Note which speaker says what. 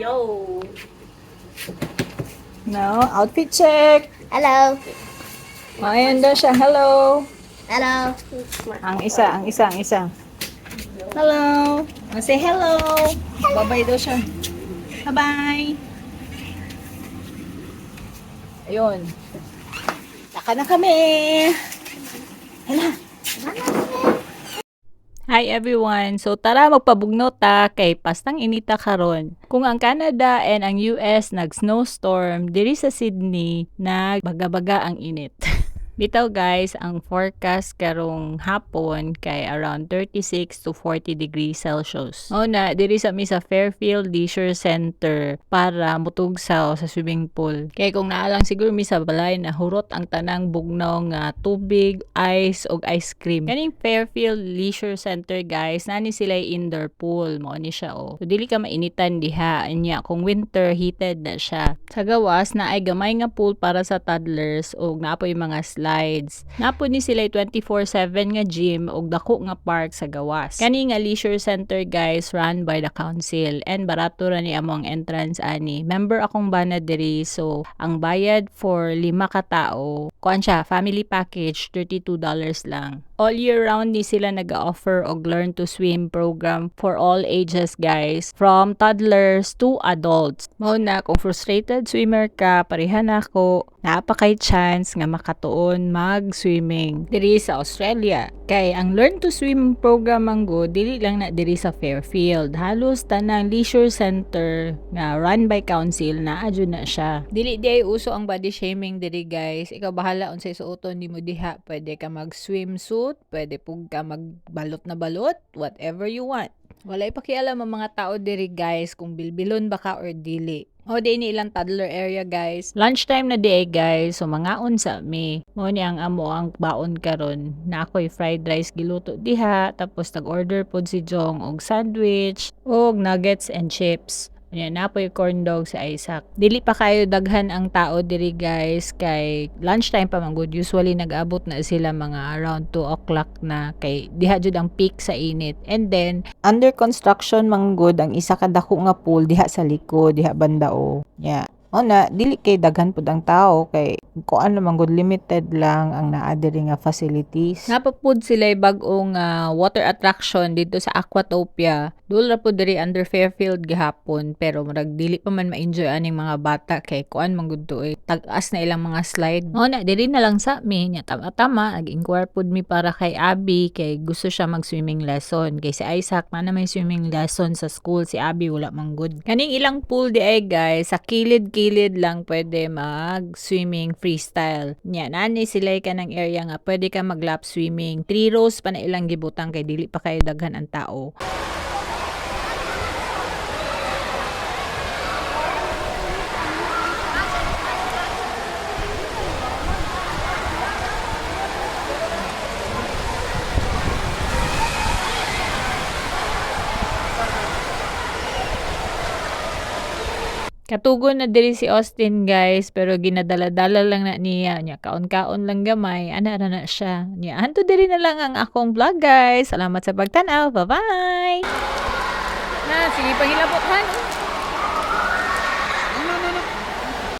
Speaker 1: Yo.
Speaker 2: No, outfit check.
Speaker 1: Hello.
Speaker 2: Ayan daw siya. Hello.
Speaker 1: Hello.
Speaker 2: Ang isa. Hello. Say hello. Bye-bye daw siya. Bye-bye. Ayun. Saka na kami. Hala. Hi everyone! So tara magpabugnot ta kay pastang inita karon. Kung ang Canada and ang US nag-snowstorm, diri sa Sydney nagbaga-baga ang init. Bitaw guys, ang forecast karong hapon kay around 36 to 40 degrees Celsius. O na, diri sa mi sa Fairfield Leisure Center para mutugsaw sa swimming pool. Kay kung naalang siguro mi sa balay na hurot ang tanang bugnaw nga tubig, ice og ice cream. Kaning Fairfield Leisure Center guys, nani sila indoor pool. Mao ni siya o. So dili ka mainitan diha. Anya kung winter heated na siya. Sa gawas na ay gamay nga pool para sa toddlers og naapoy mga slides. Napo ni sila 24/7 nga gym og dako nga park sa gawas. Kani nga leisure center guys run by the council and barato ra ni among entrance ani. Member akong bana diri so ang bayad for 5 ka tawo kuan siya family package $32 lang. All year round ni sila nag-offer og learn to swim program for all ages guys, from toddlers to adults. Mao na kung frustrated swimmer ka, parehan ako, naapa kay chance nga makatuon mag-swimming diri sa Australia. Kay ang learn to swim program manggo dili lang na diri sa Fairfield. Halos tanang leisure center nga run by council na adyo na siya. Dili di ay uso ang body shaming diri guys. Ikaw bahala unsay suoton nimo diha. Pwede ka mag-swimsuit, pwede pug ka magbalot na balot, whatever you want. Wala ipakialam ang mga tao diri guys kung bilbilon ba ka or dili. O di ni ilang toddler area guys. Lunchtime na di guys. So mangaon sa mi. Mo ni ang amo ang baon karon. Na ako'y fried rice giluto diha. Tapos nag-order pod si Jong og sandwich og nuggets and chips. Yan, napoy corn dog si Isaac. Dili pa kayo daghan ang tao diri guys kay lunchtime pa man good. Usually nag-abot na sila mga around 2 o'clock na kay diha jud ang peak sa init. And then under construction man good ang isa ka dako nga pool diha sa likod, diha banda o. Yeah. O na, dili kay daghan pud ang tao kay kuan naman good limited lang ang naa diri nga facilities. Napapud sila bag-ong water attraction dito sa Aquatopia. Dul ra pud diri under Fairfield gihapon pero murag dili pa man ma-enjoy aning mga bata kay kuan man gud to tag-as na ilang mga slide. O na, diri na lang sa mi nya tama nag-inquire pud mi para kay Abby kay gusto siya mag-swimming lesson. Kay si Isaac na may swimming lesson sa school, si Abby wala man good. Kaning ilang pool di ay guys sa kilid lang pwede mag-swimming freestyle. Nya, nani sila ka ng area nga pwede ka mag-lap swimming. 3 rows pa na ilang gibutang kay dili pa kayo daghan ang tao. Katugon na diri si Austin guys pero ginadala-dala lang na niya kaon-kaon lang gamay ana na siya niya hanto diri na lang ang akong vlog guys. Salamat sa pagtan-aw, bye bye. Na sige pangilabot han.